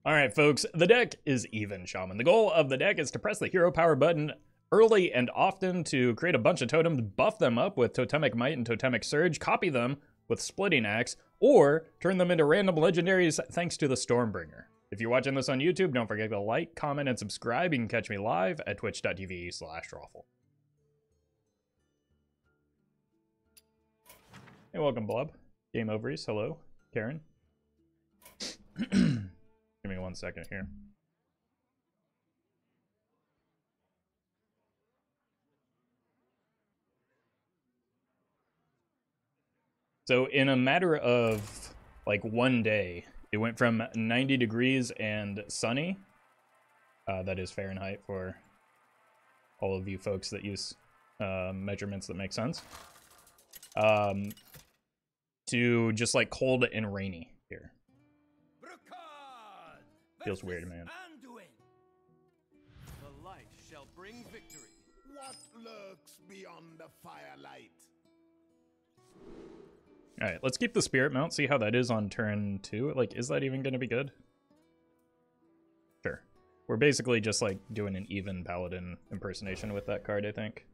Alright folks, the deck is even, Shaman. The goal of the deck is to press the hero power button early and often to create a bunch of totems, buff them up with Totemic Might and Totemic Surge, copy them with Splitting Axe, or turn them into random legendaries thanks to the Stormbringer. If you're watching this on YouTube, don't forget to like, comment, and subscribe. You can catch me live at twitch.tv/Rawful. Hey, welcome, Blob. Game Overease, hello. Karen. Give me 1 second here. So in a matter of like 1 day, it went from 90 degrees and sunny, that is Fahrenheit for all of you folks that use measurements that make sense, to just like cold and rainy here. Feels weird, man. The light shall bring victory. What lurks beyond the firelight? Alright, let's keep the Spirit Mount, see how that is on turn 2. Like, is that even going to be good? Sure. We're basically just, like, doing an even Paladin impersonation with that card, I think.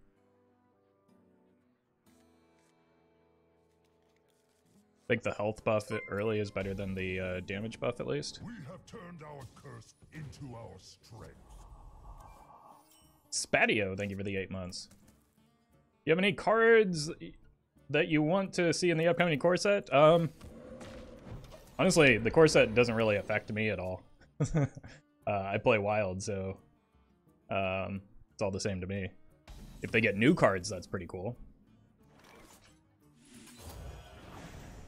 I think the health buff early is better than the damage buff, at least. We have turned our curse into our strength. Spatio, thank you for the 8 months. You have any cards that you want to see in the upcoming core set? Honestly, the core set doesn't really affect me at all. I play Wild, so it's all the same to me. If they get new cards, that's pretty cool.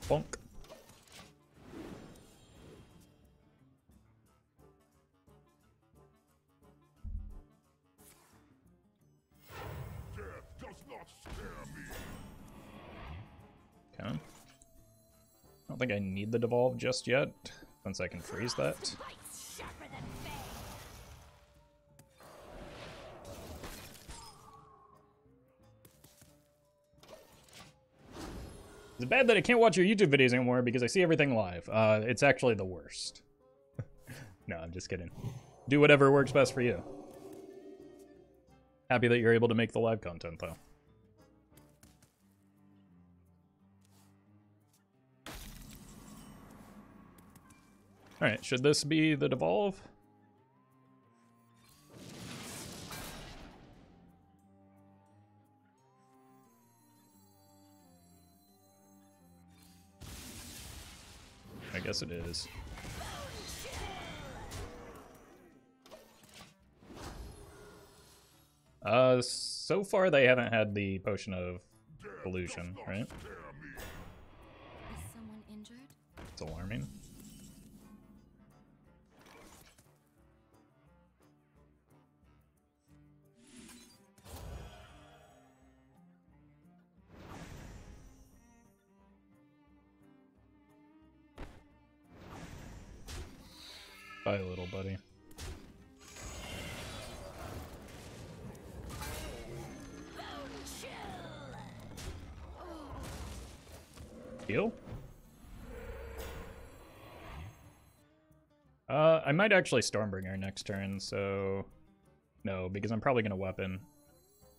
Bonk. Death does not scare me. Okay. I don't think I need the Devolve just yet, since I can freeze that. It's bad that I can't watch your YouTube videos anymore because I see everything live. It's actually the worst. No, I'm just kidding. Do whatever works best for you. Happy that you're able to make the live content, though. Alright, should this be the Devolve? I guess it is. So far they haven't had the Potion of Illusion, right? Is someone injured? It's alarming. Bye, little buddy. Heal? I might actually Stormbringer next turn, so... No, because I'm probably going to weapon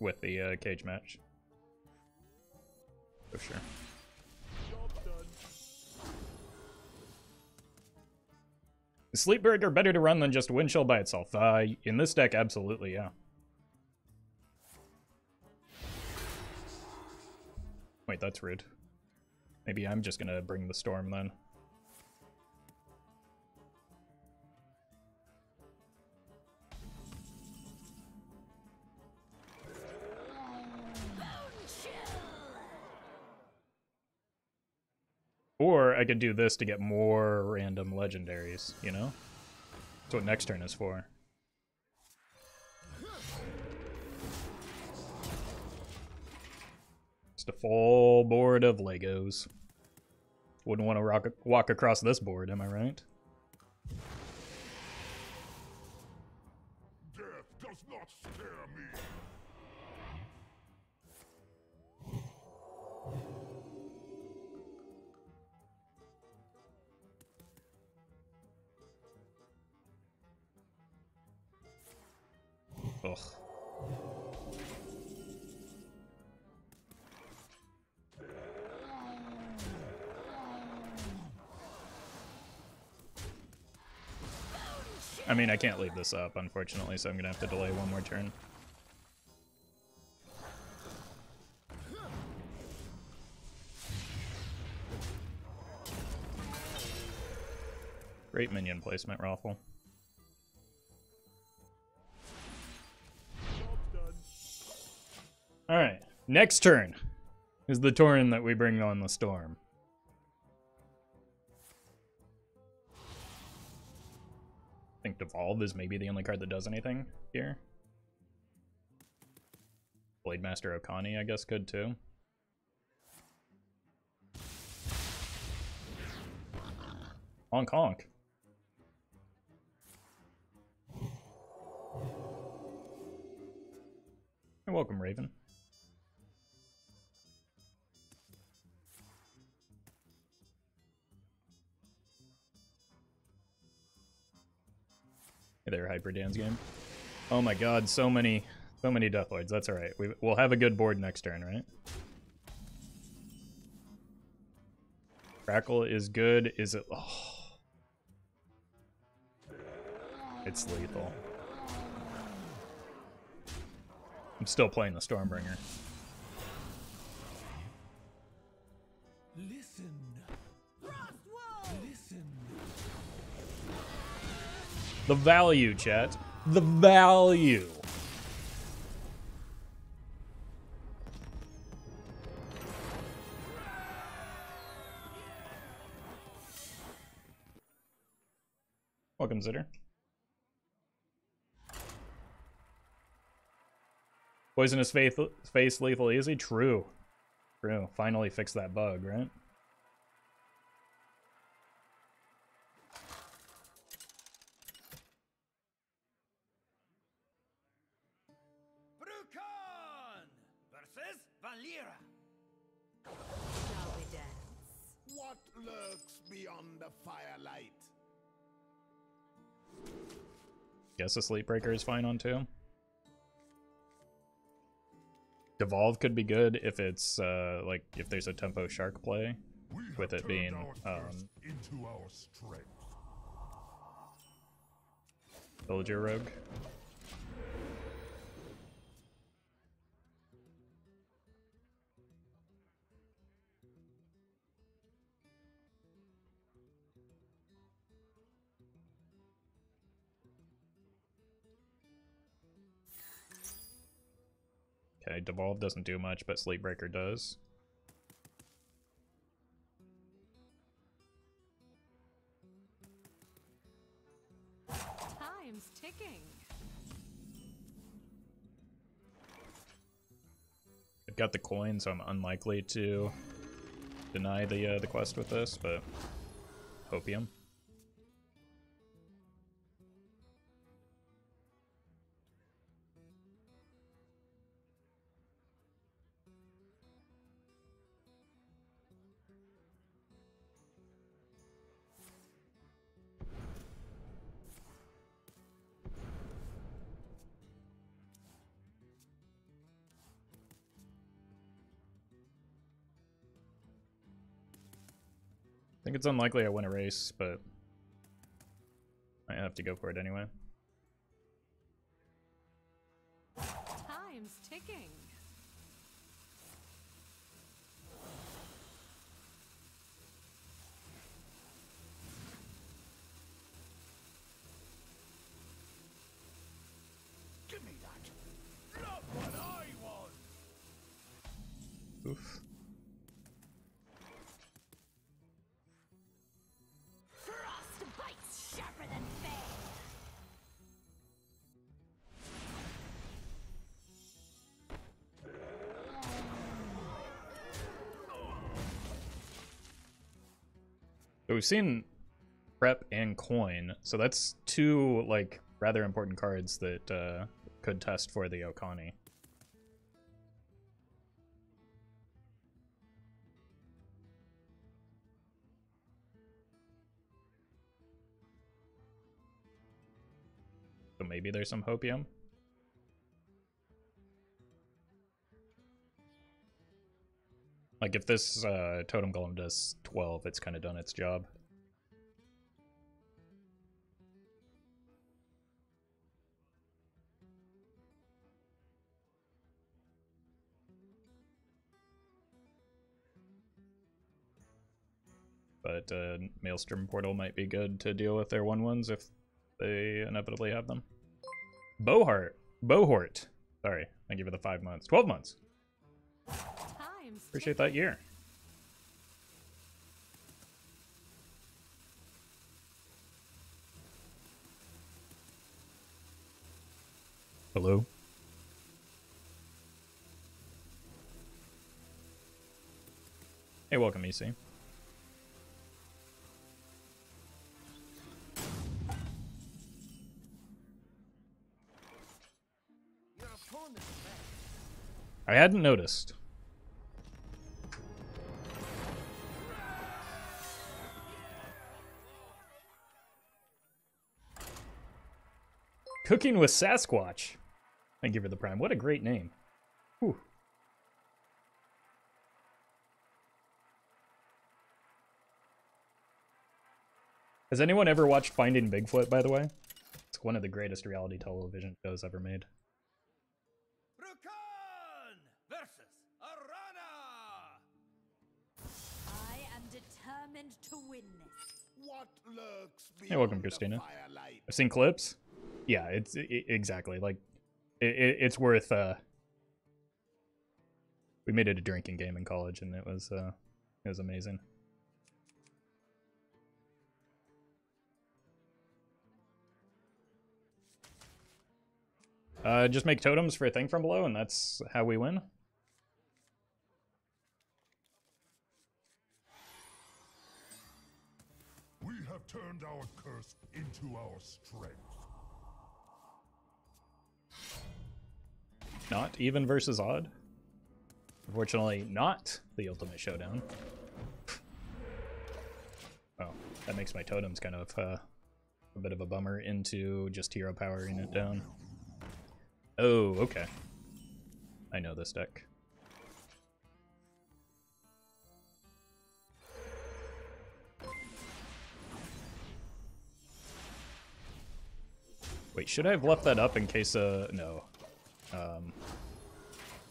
with the Cagematch. For sure. Is Sleetbreaker better to run than just Windchill by itself? In this deck, absolutely, yeah. Wait, that's rude. Maybe I'm just gonna bring the storm then. Or I could do this to get more random legendaries, you know? That's what next turn is for. Just a full board of Legos. Wouldn't want to walk across this board, am I right? Death does not scare me. Ugh. I mean, I can't leave this up, unfortunately, so I'm gonna have to delay one more turn. Great minion placement, Raffle. Alright, next turn is the turn that we bring on the storm. I think Devolve is maybe the only card that does anything here. Blademaster Okani, I guess, could too. Honk honk. You're welcome, Raven. Hey there, Hyper Dan's game. Oh my god, so many Deathlords. That's alright. We'll have a good board next turn, right? Crackle is good. Is it... Oh. It's lethal. I'm still playing the Stormbringer. Listen. Listen. The value, chat. The value. Welcome, Zitter. Poisonous face lethal easy? True. True. Finally fixed that bug, right? Brukan versus Valera. Shall we dance? What lurks beyond the firelight? Guess a Sleetbreaker is fine on 2. Devolve could be good if it's like if there's a tempo shark play, with it being into our strength. Villager Rogue. Okay, Devolve doesn't do much, but Sleetbreaker does. Time's ticking. I've got the coin, so I'm unlikely to deny the quest with this, but Hopium. I think it's unlikely I win a race, but I have to go for it anyway. Time's ticking. Give me that. Not what I want. Oof. Frostbite sharper than fang. So we've seen prep and coin, so that's 2 like rather important cards that could test for the Okani. So maybe there's some Hopium. Like, if this Totem Golem does 12, it's kind of done its job. But Maelstrom Portal might be good to deal with their 1/1s if they inevitably have them. Bohort. Sorry, thank you for the 5 months. 12 months. Appreciate that year. Hello? Hey, welcome, EC. I hadn't noticed. Cooking with Sasquatch. Thank you for the prime. What a great name. Whew. Has anyone ever watched Finding Bigfoot, by the way? It's one of the greatest reality television shows ever made. To win this. What lurks Hey, welcome, Christina. I've seen clips. Yeah, it's exactly like it's worth. We made it a drinking game in college, and it was amazing. Just make totems for a thing from below, and that's how we win. We have turned our curse into our strength. Not even versus odd. Unfortunately, not the ultimate showdown. Oh, that makes my totems kind of a bit of a bummer into just hero powering it down. Oh, okay. I know this deck. Wait, should I have left that up in case, no.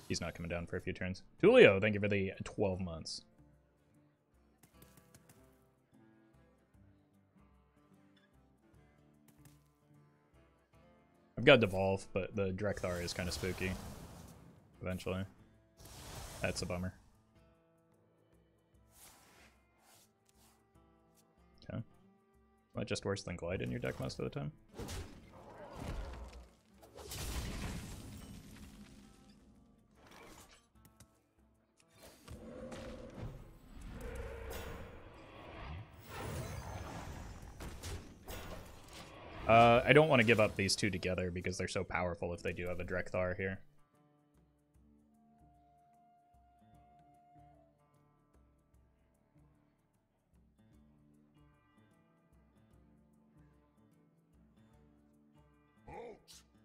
He's not coming down for a few turns. Tulio, thank you for the 12 months. I've got Devolve, but the Drekthar is kind of spooky. Eventually. That's a bummer. Okay. Well, just worse than Glide in your deck most of the time. I don't want to give up these two together because they're so powerful if they do have a Drekthar here. Halt!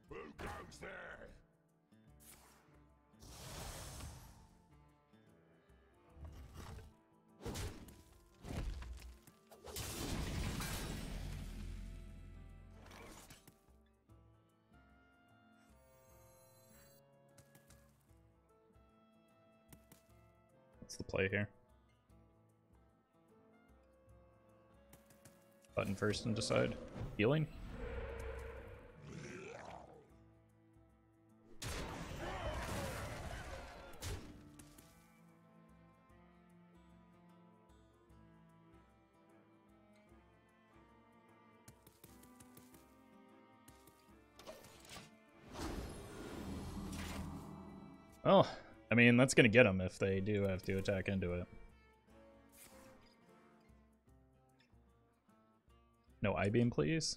Who goes there? What's the play here? Button first and decide. Healing? Oh, I mean, that's going to get them if they do have to attack into it. No I-beam, please.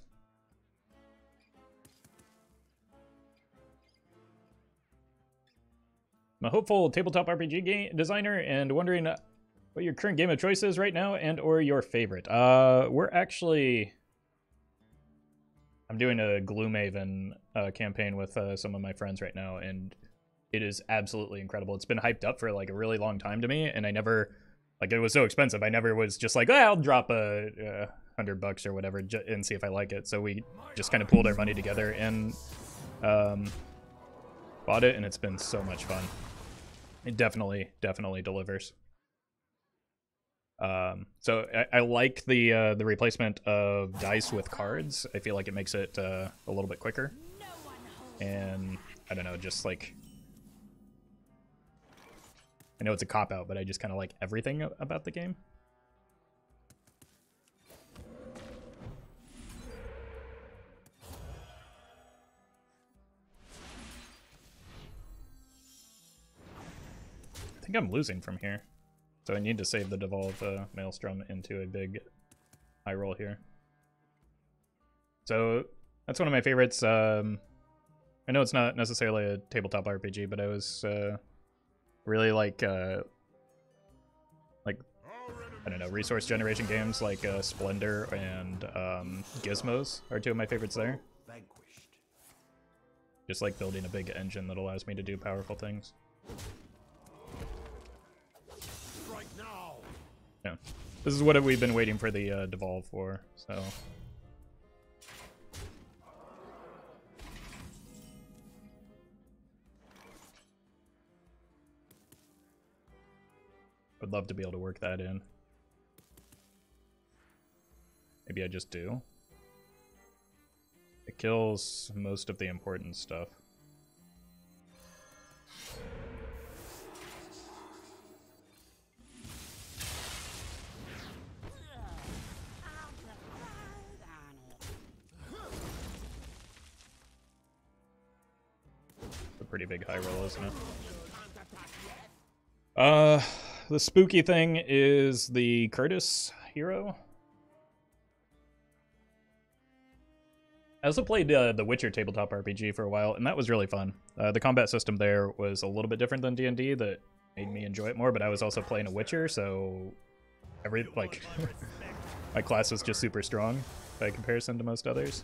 I'm a hopeful tabletop RPG designer and wondering what your current game of choice is right now and or your favorite. We're actually... I'm doing a Gloomhaven campaign with some of my friends right now, and It is absolutely incredible. It's been hyped up for like a really long time to me, and I never, like, it was so expensive. I never was just like, I'll drop a $100 or whatever and see if I like it. So we just kind of pooled our money together and bought it, and it's been so much fun. It definitely delivers. So I like the replacement of dice with cards. I feel like it makes it a little bit quicker, and I don't know, just like, I know it's a cop-out, but I just kind of like everything about the game. I think I'm losing from here, so I need to save the Devolve Maelstrom into a big high roll here. So that's one of my favorites. I know it's not necessarily a tabletop RPG, but I was really like I don't know, resource generation games like Splendor and Gizmos are two of my favorites there. Just like building a big engine that allows me to do powerful things. Yeah, this is what we've been waiting for the Devolve for, so. Would love to be able to work that in. Maybe I just do. It kills most of the important stuff. It's a pretty big high roll, isn't it? The spooky thing is the Curtis hero. I also played the Witcher tabletop RPG for a while, and that was really fun. The combat system there was a little bit different than D&D, that made me enjoy it more, but I was also playing a Witcher, so my class was just super strong by comparison to most others.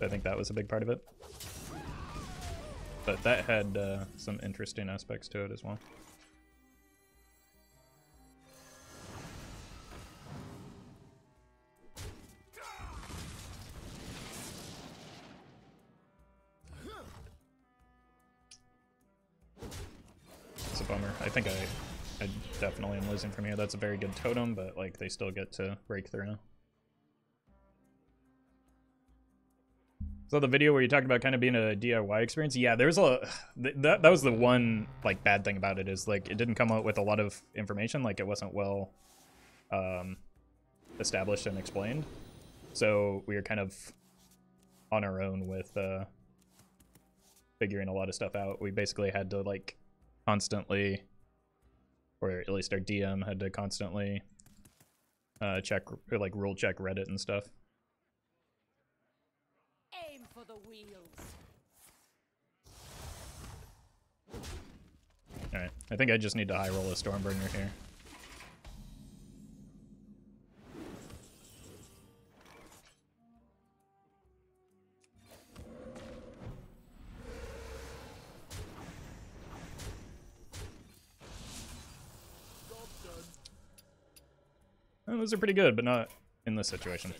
I think that was a big part of it. But that had some interesting aspects to it as well. It's a bummer. I think I definitely am losing from here. That's a very good totem, but like they still get to break through. So the video where you talked about kind of being a DIY experience, yeah, there's that was the one like bad thing about it, is like it didn't come out with a lot of information, like it wasn't well established and explained. So we were kind of on our own with figuring a lot of stuff out. We basically had to like constantly, or at least our DM had to constantly check, or like rule check Reddit and stuff. Aim for the wheels. Alright, I think I just need to high roll a Stormbringer here. Oh, those are pretty good, but not in this situation.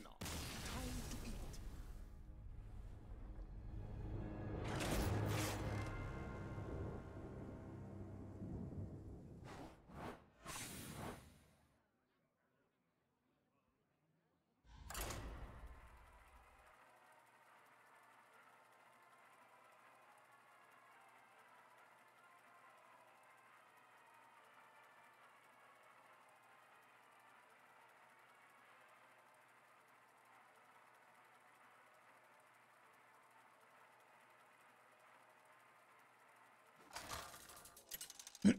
Rukan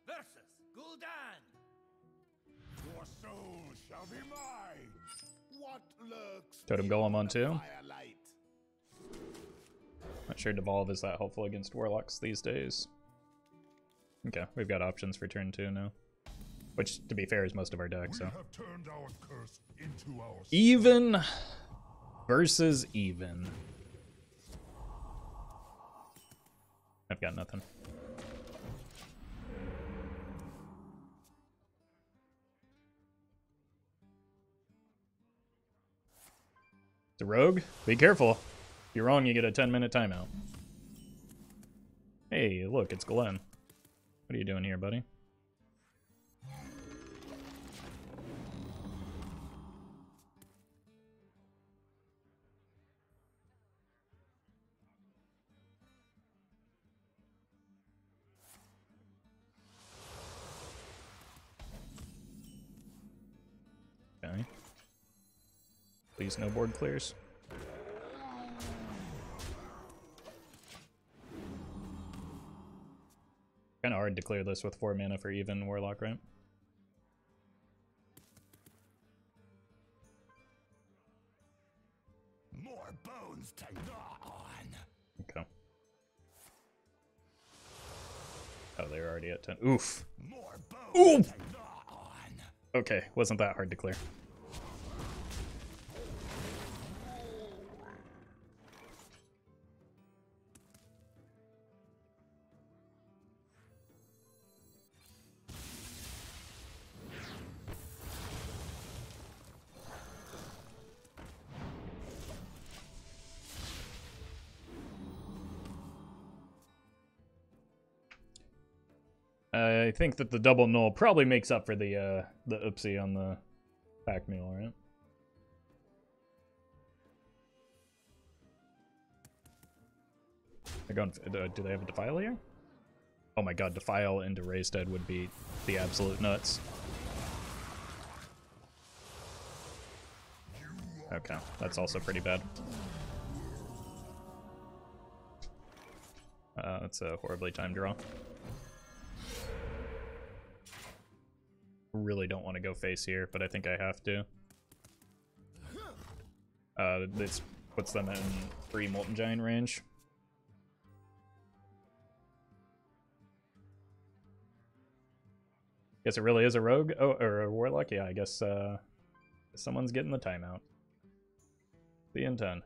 versus Gul'dan. Your soul shall be mine. What lurks Totem Golem on two. firelight? Not sure Devolve is that helpful against Warlocks these days. Okay, we've got options for turn 2 now. Which, to be fair, is most of our deck, so. We have turned our curse into our Even. Versus even. I've got nothing. The rogue? Be careful. If you're wrong, you get a 10-minute timeout. Hey, look, it's Glenn. What are you doing here, buddy? Okay. Please no board clears. Kinda hard to clear this with 4 mana for even Warlock, right? More bones to gnaw on. Okay. Oh, they're already at 10. Oof. More bones to gnaw on. Okay, wasn't that hard to clear. I think that the double null probably makes up for the oopsie on the pack mule, right? They're going. Do they have a defile here? Oh my god, defile into raised dead would be the absolute nuts. Okay, that's also pretty bad. That's a horribly timed draw. Really don't want to go face here, but I think I have to. This puts them in free Molten Giant range. Guess it really is a rogue? Oh, or a warlock? Yeah, I guess someone's getting the timeout. The N10.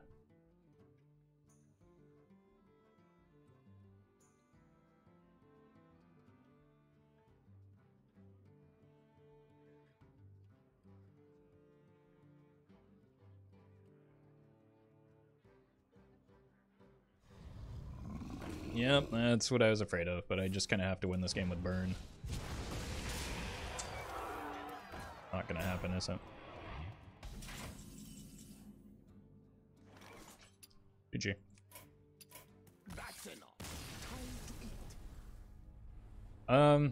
Yep, that's what I was afraid of, but I just kind of have to win this game with burn. Not gonna happen, is it? GG. That's enough.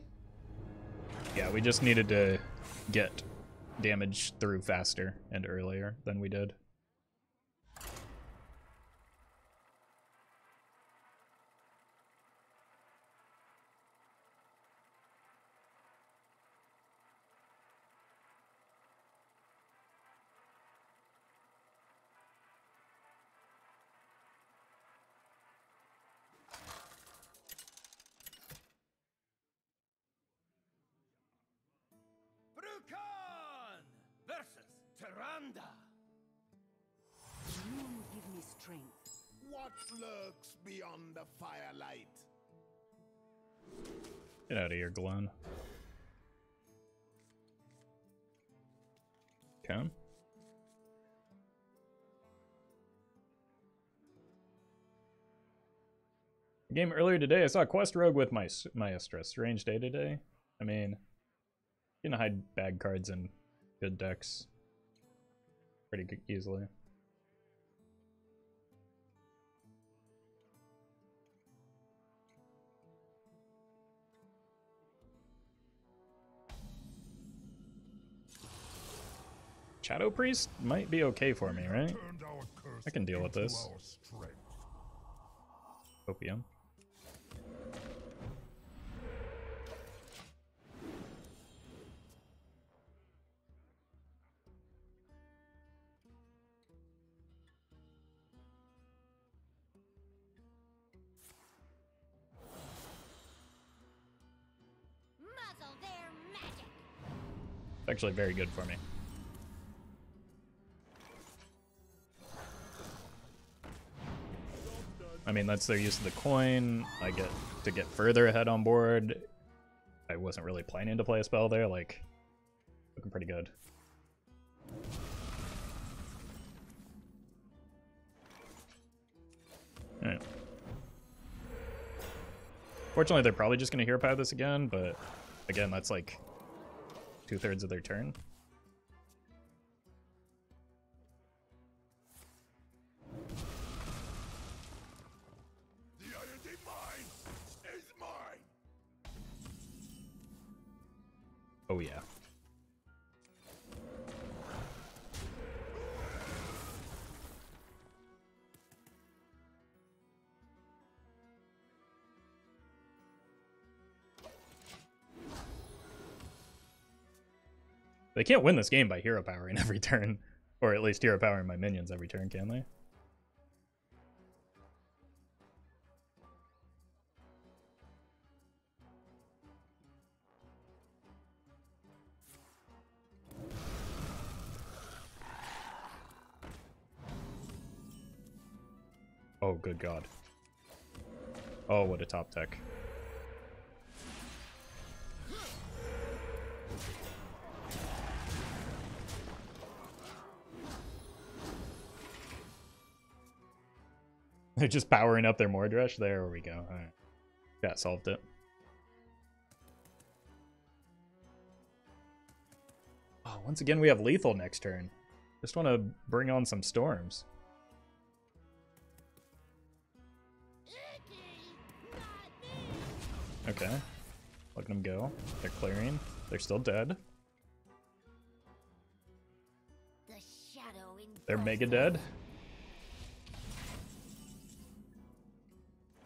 Yeah, we just needed to get damage through faster and earlier than we did. Brukan versus Tyrande. You give me strength. What lurks beyond the firelight? Get out of here, Glenn. Okay. Game earlier today, I saw Quest Rogue with my Maestra. Strange day today. I mean, you can hide bad cards in good decks pretty easily. Shadow Priest might be okay for me, right? I can deal with this. Opium. Muzzle their magic. It's actually very good for me. I mean, that's their use of the coin. I get to get further ahead on board. I wasn't really planning to play a spell there, like, looking pretty good. Alright. Fortunately, they're probably just going to hero power this again, but again, that's like 2/3 of their turn. The deity mine is mine. Oh yeah. They can't win this game by hero powering every turn, or at least hero powering my minions every turn, can they? Oh, good God. Oh, what a top tech. They're just powering up their Mordresh. There we go. Alright. That solved it. Oh, once again, we have lethal next turn. Just want to bring on some storms. Okay. Letting them go. They're clearing. They're still dead. The shadow They're mega dead.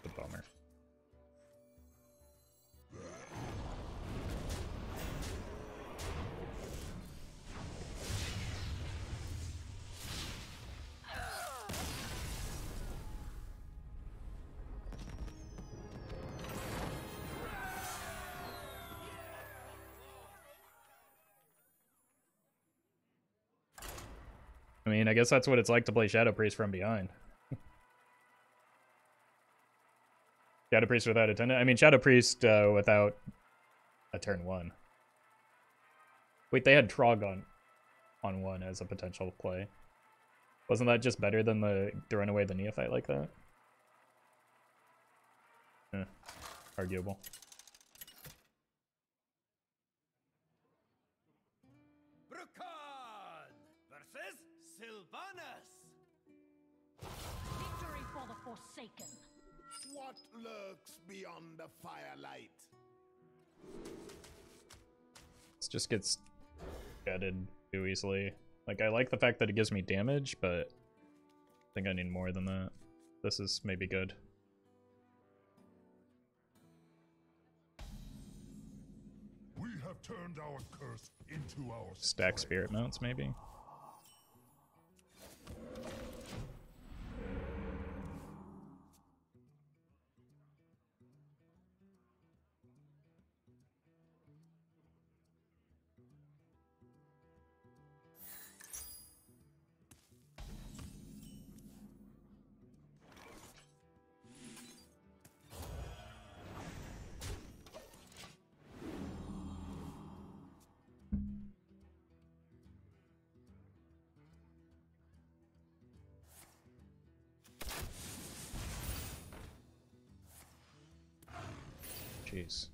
The bummer. I mean, I guess that's what it's like to play Shadow Priest from behind. Shadow Priest without attendant? I mean, Shadow Priest without a turn 1. Wait, they had Trog on 1 as a potential play. Wasn't that just better than the throwing away the Neophyte like that? Arguable. Victory for the Forsaken. What lurks beyond the firelight? This just gets gutted too easily. Like, I like the fact that it gives me damage, but I think I need more than that. This is maybe good. We have turned our curse into our Stack strength. Spirit Mounts, maybe? Jeez.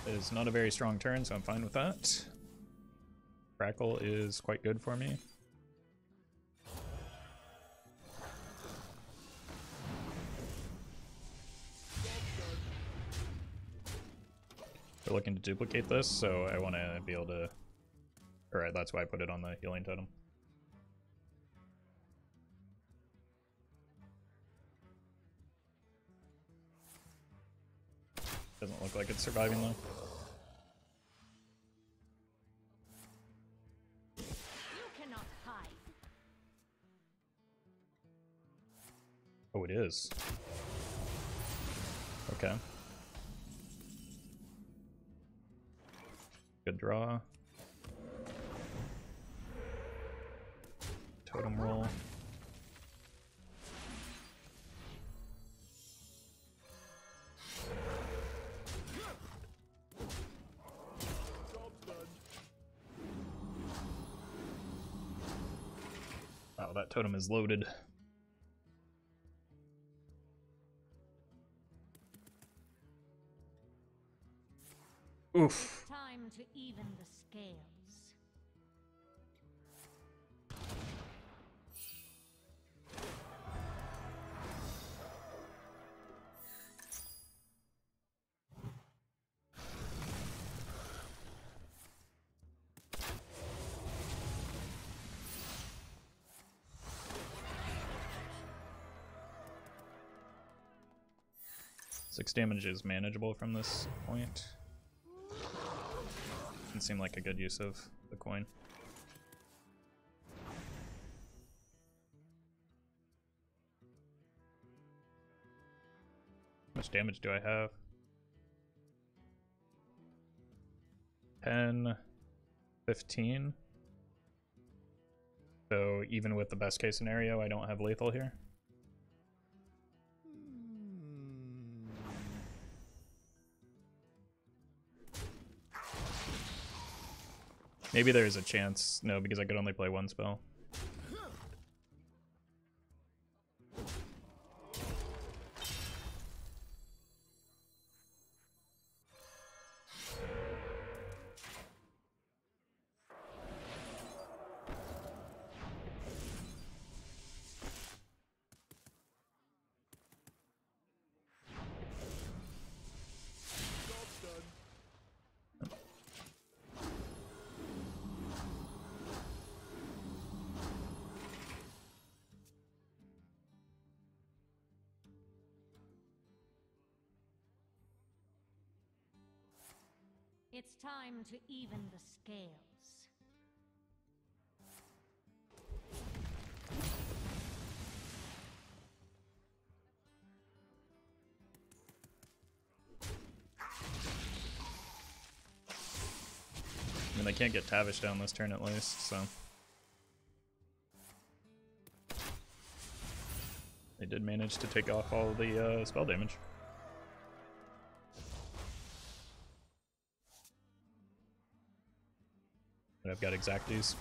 It is not a very strong turn, so I'm fine with that. Crackle is quite good for me. We're looking to duplicate this, so I want to be able to... Alright, that's why I put it on the healing totem. Doesn't look like it's surviving though. You cannot hide. Oh, it is. Okay. Good draw. Totem roll. Wow, that totem is loaded. Oof. It's time to even the scales. Six damage is manageable from this point. Doesn't seem like a good use of the coin. How much damage do I have? 10, 15. So even with the best case scenario, I don't have lethal here. Maybe there's a chance. No, because I could only play one spell. It's time to even the scales. I mean, they can't get Tavish down this turn at least, so. They did manage to take off all the spell damage. But I've got exacties.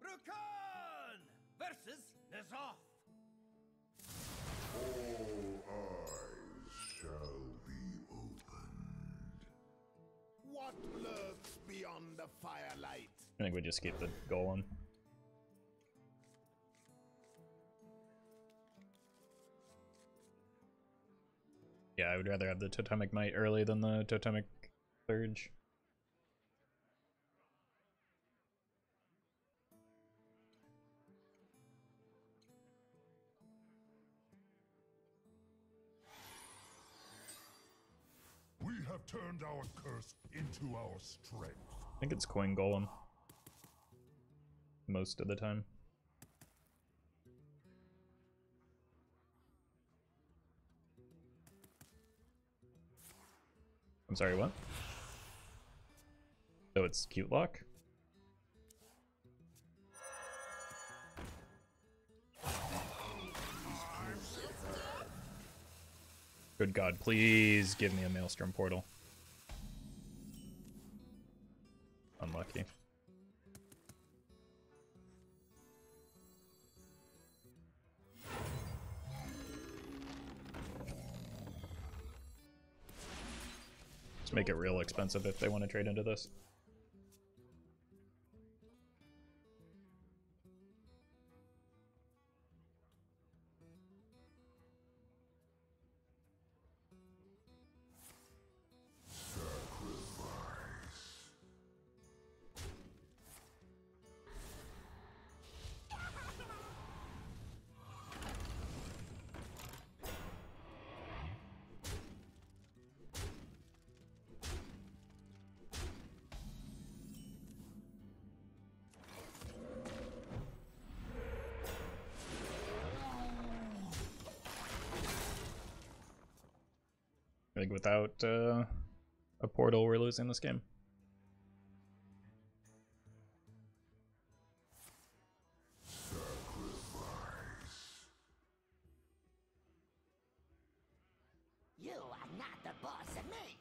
Rukan versus Nazoth. All eyes shall be opened. What lurks beyond the firelight? I think we just keep the golem. Yeah, I would rather have the Totemic Might early than the Totemic Surge. We have turned our curse into our strength. I think it's Coin Golem. Most of the time. I'm sorry, what? So that's cute luck. Good God, please give me a Maelstrom Portal. Unlucky. Let's make it real expensive if they want to trade into this. I think without a portal, we're losing this game. You are not the boss of me.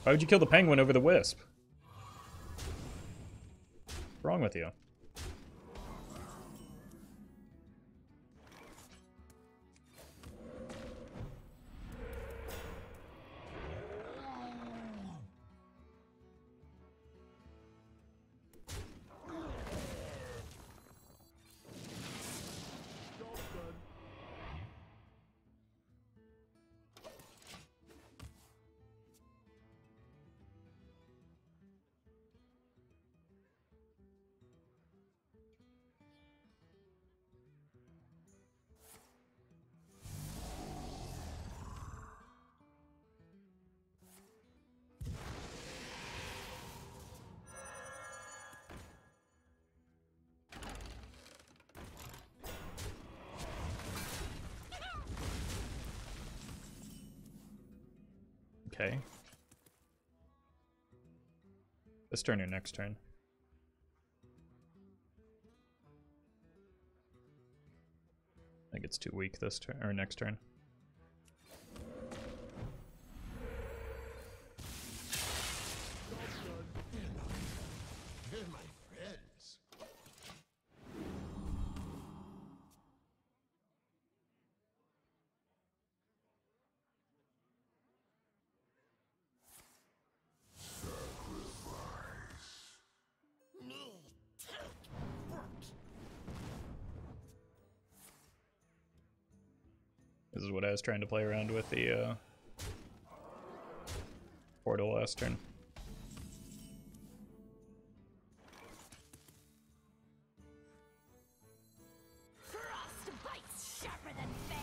Why would you kill the penguin over the wisp? What's wrong with you? Okay. This turn or next turn? I think it's too weak this turn or next turn. They're my friends. This is what I was trying to play around with the portal last turn. Frostbite's sharper than fang.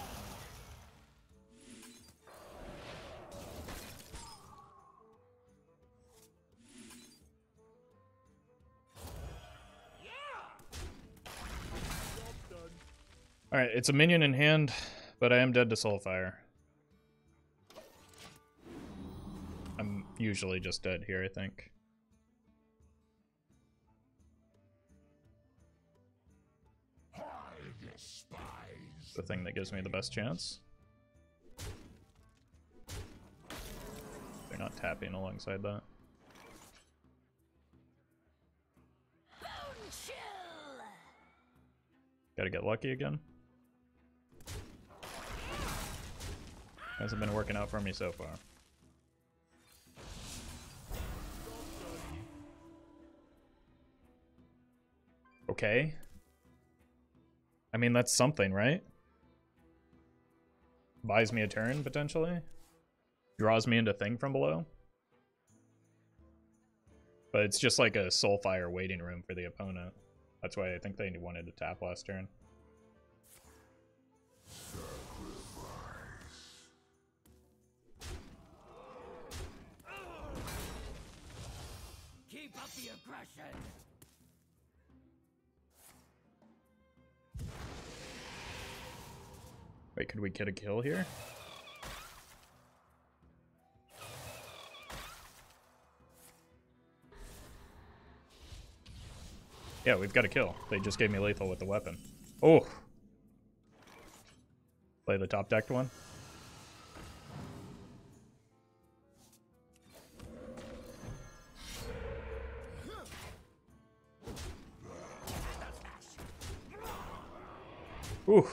Alright, it's a minion in hand, but I am dead to Soulfire. I'm usually just dead here, I think. The thing that gives me the best chance. They're not tapping alongside that. Gotta get lucky again. Hasn't been working out for me so far. Okay. I mean, that's something, right? Buys me a turn, potentially. Draws me into thing from below. But it's just like a Soulfire waiting room for the opponent. That's why I think they wanted to tap last turn. Keep up the aggression. Wait, could we get a kill here? Yeah, we've got a kill. They just gave me lethal with the weapon. Oh! Play the top decked one. Ooh.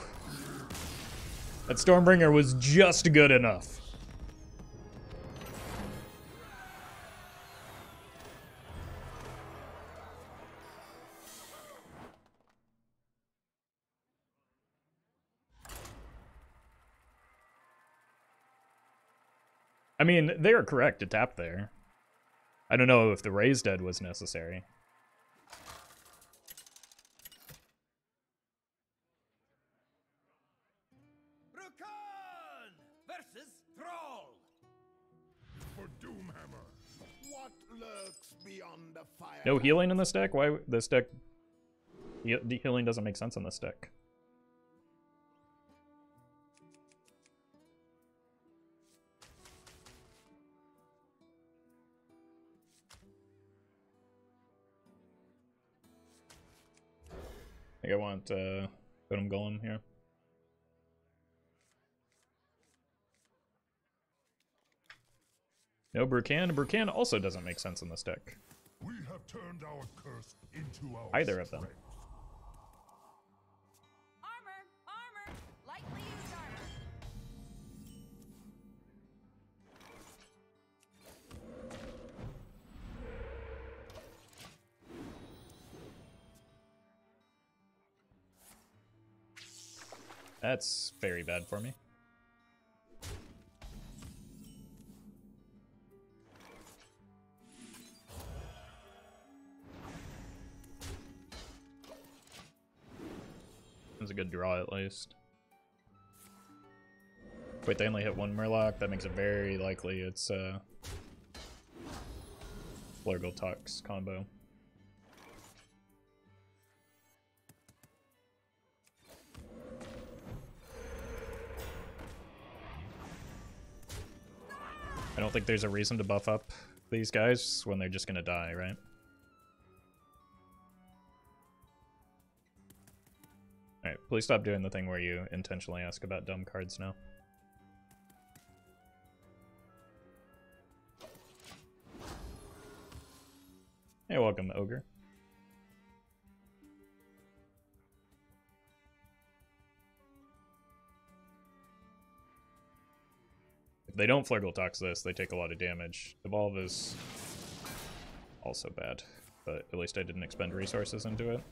That Stormbringer was just good enough. I mean, they were correct to tap there. I don't know if the Raise Dead was necessary. Rakan versus Thrall. For Doomhammer. What lurks beyond the fire? No healing in this deck? Why this deck? Healing doesn't make sense in this deck. I think I want Totem Golem here. No Brucan. Brucan also doesn't make sense in this deck. We have turned our curse into our Either of them. strength. Armor! Armor! Lightly used armor. That's very bad for me. It was a good draw at least. Wait, they only hit one Murloc? That makes it very likely it's Flurgle Tux combo. I don't think there's a reason to buff up these guys when they're just gonna die, right? Alright, please stop doing the thing where you intentionally ask about dumb cards now. Hey, welcome, Ogre. If they don't Flurgle Tox this, they take a lot of damage. Devolve is also bad, but at least I didn't expend resources into it.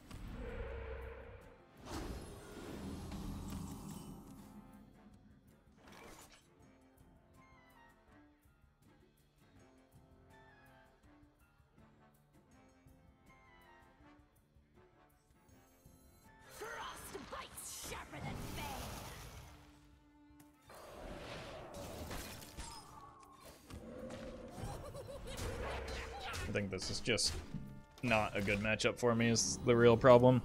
Frostbite sharper than fang. I think this is just not a good matchup for me is the real problem.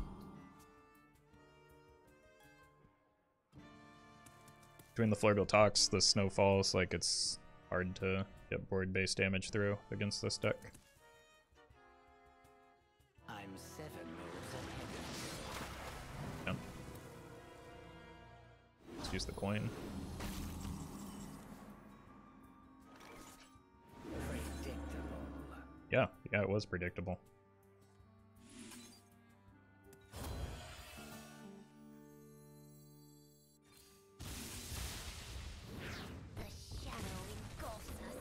Between the Flurgle Tox, the Snowfalls, like it's hard to get board-based damage through against this deck. I'm 7 moves ahead. Yeah. Let's use the coin. Predictable. Yeah, it was predictable. The shadow engulfs us.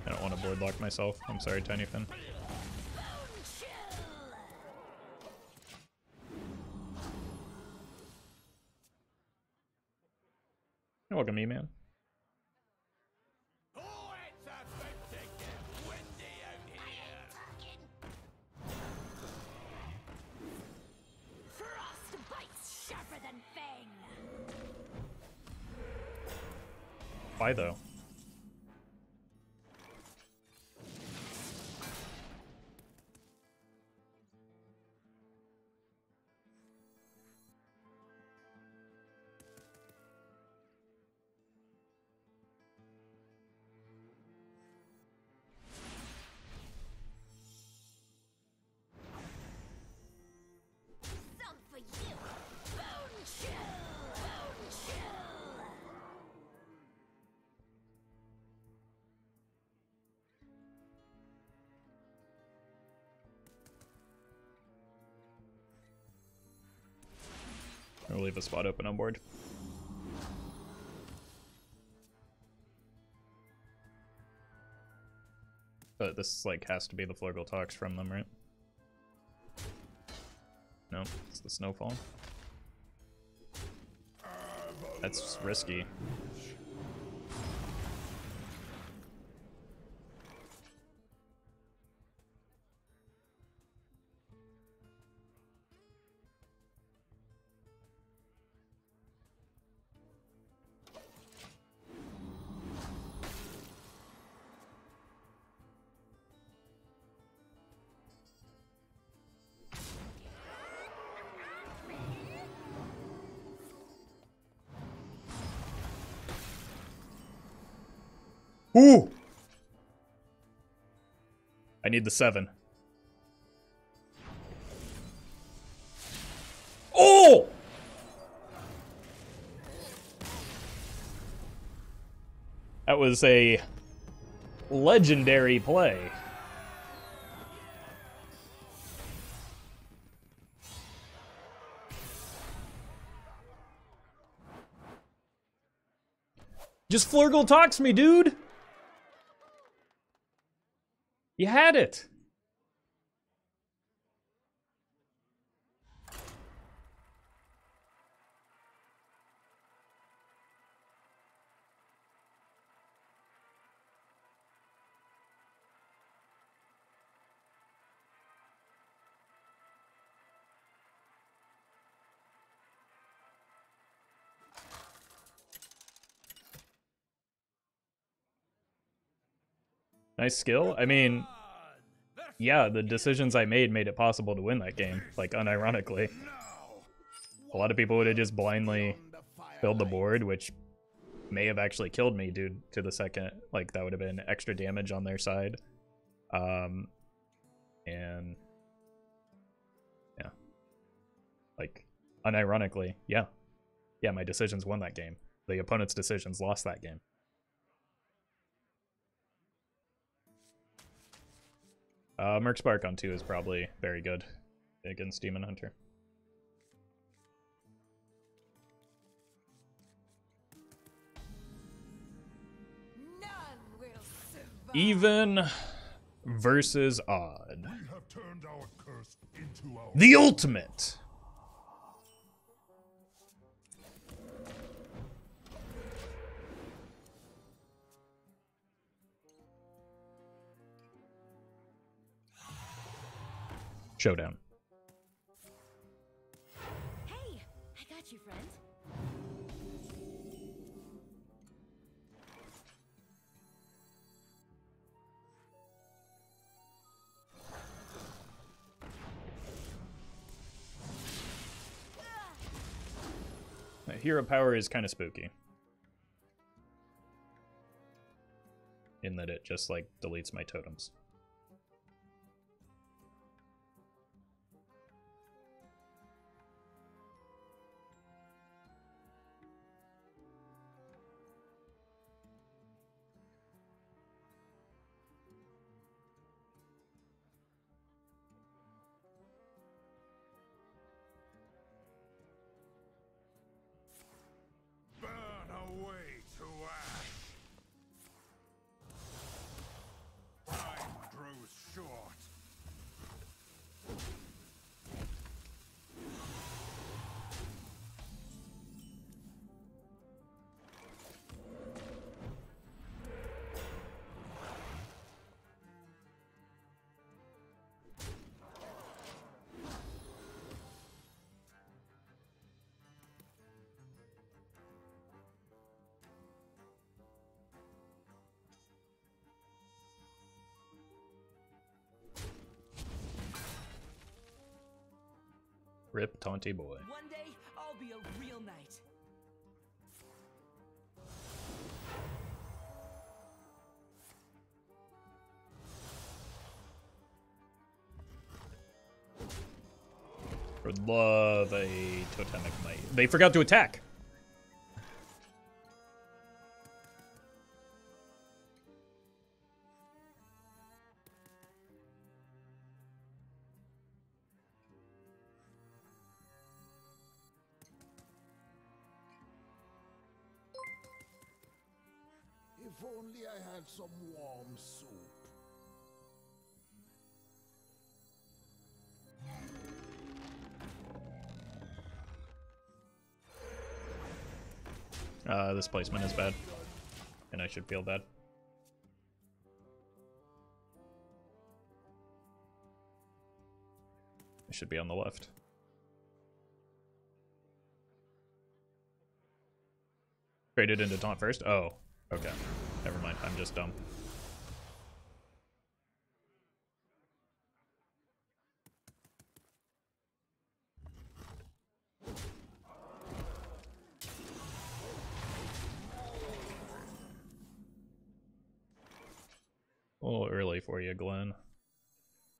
I don't want to board lock myself. I'm sorry, Tiny Fin. Bone chill. You're welcome, E-Man. Oh, it's a particular windy out here. Frostbite sharper than fang. Why though? Or leave a spot open on board. But this like has to be the Flurgle Tox from them, right? No, it's the Snowfall. That's risky. Ooh! I need the 7. Oh! That was a legendary play. Just Flurgle Tox me, dude! You had it! Nice skill. I mean, yeah, the decisions I made it possible to win that game, like unironically. A lot of people would have just blindly filled the board, which may have actually killed me due to the second. Like, that would have been extra damage on their side. And yeah, like unironically, yeah, my decisions won that game. The opponent's decisions lost that game. Murkspark on 2 is probably very good against Demon Hunter. None will survive. Even versus odd. We have turned our curse into our The ultimate! Showdown. Hey, I got you, friend. Hero power is kind of spooky. In that it just, like, deletes my totems. Burn away to ash. Time grows short. Rip Taunty Boy. One day, I'll be a real knight. Would love a Totemic Might. They forgot to attack! If only I had some warm soup. This placement is bad, and I should feel bad. I should be on the left. Traded into taunt first? Oh, okay. Never mind, I'm just dumb. A little early for you, Glenn.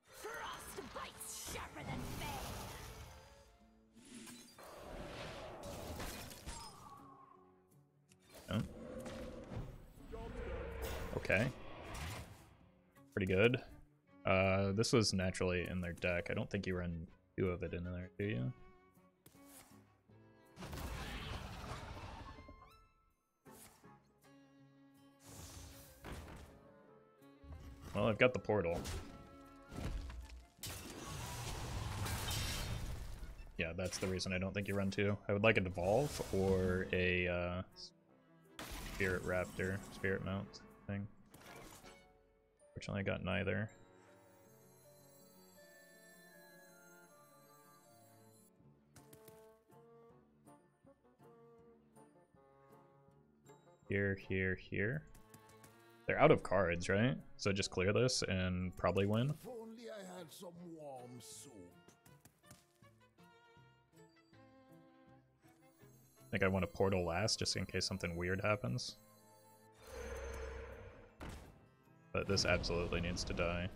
Frostbite's sharper than bane. Oh. Okay. Pretty good. This was naturally in their deck. I don't think you run 2 of it in there, do you? Well, I've got the portal. Yeah, that's the reason I don't think you run 2. I would like a Devolve or a Spirit Raptor, Spirit Mount thing. Fortunately, I got neither. Here, here, here. They're out of cards, right? So just clear this and probably win. If only I had some warm soup. I think I want a portal last just in case something weird happens. But this absolutely needs to die.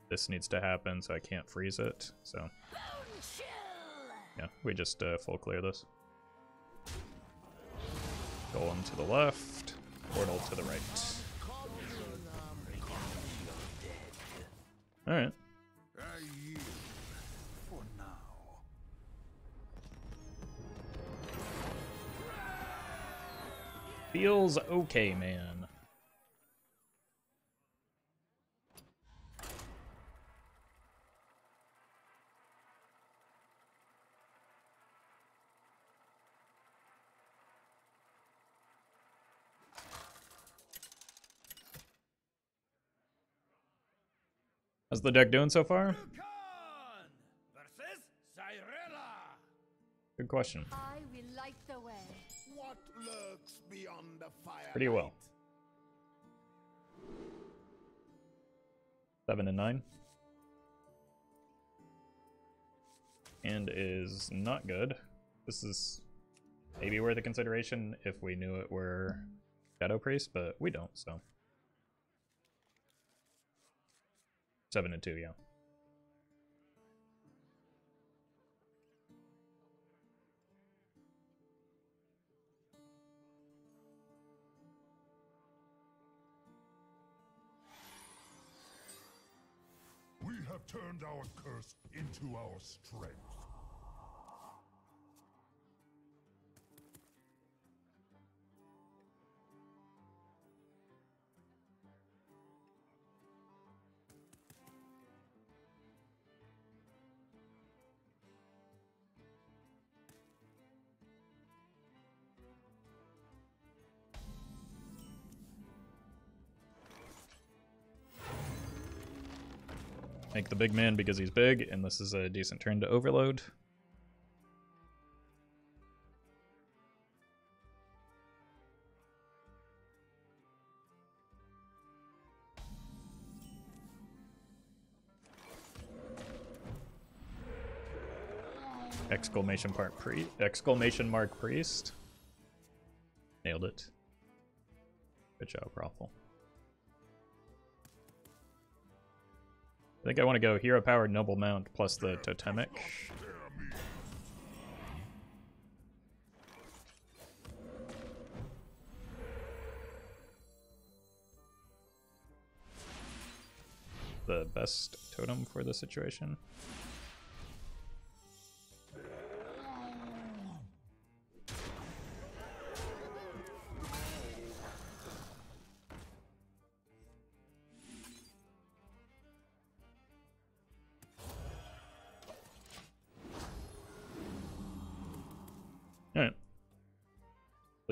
This needs to happen, so I can't freeze it. So yeah, we just full clear this. Golem to the left, portal to the right. Alright. I yield for now. Feels okay, man. How's the deck doing so far? Versus Cyrella. Good question. I will light the way. What lurks beyond the fire? Pretty well. 7 and 9. And is not good. This is maybe worth a consideration if we knew it were Shadow Priest, but we don't, so. 7 and 2, yeah. We have turned our curse into our strength. Make the big man because he's big, and this is a decent turn to overload. Exclamation mark priest. Nailed it. Good job, Raffle. I think I want to go hero powered noble mount plus the totemic. The best totem for the situation.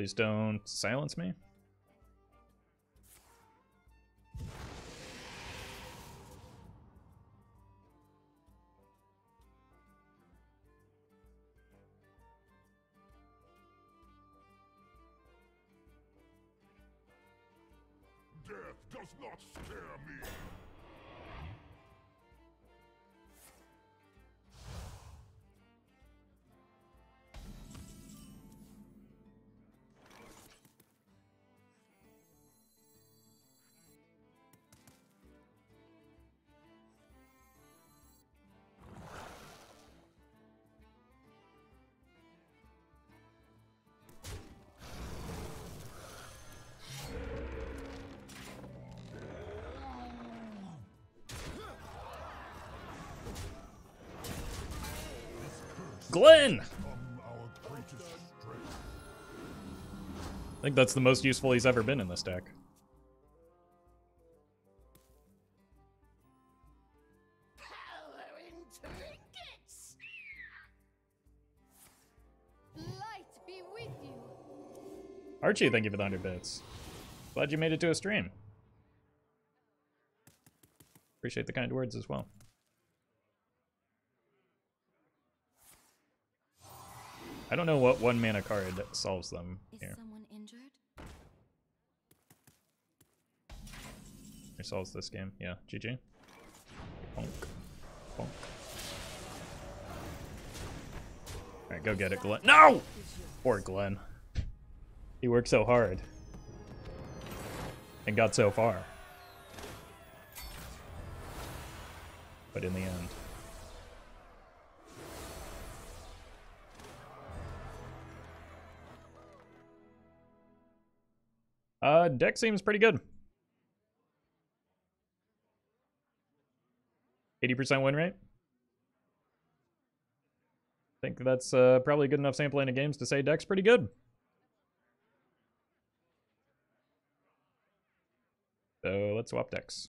Please don't silence me. Death does not scare me. Glenn! Our greatest strength. I think that's the most useful he's ever been in this deck. Power in trinkets! Light be with you. Archie, thank you for the 100 bits. Glad you made it to a stream. Appreciate the kind words as well. I don't know what 1 mana card solves them here. Is someone injured? Or solves this game. Yeah, GG. Bonk. Bonk. Alright, go get it, Glenn. No! Poor Glenn. He worked so hard. And got so far. But in the end. Deck seems pretty good. 80% win rate. I think that's probably good enough sampling of games to say deck's pretty good. So let's swap decks.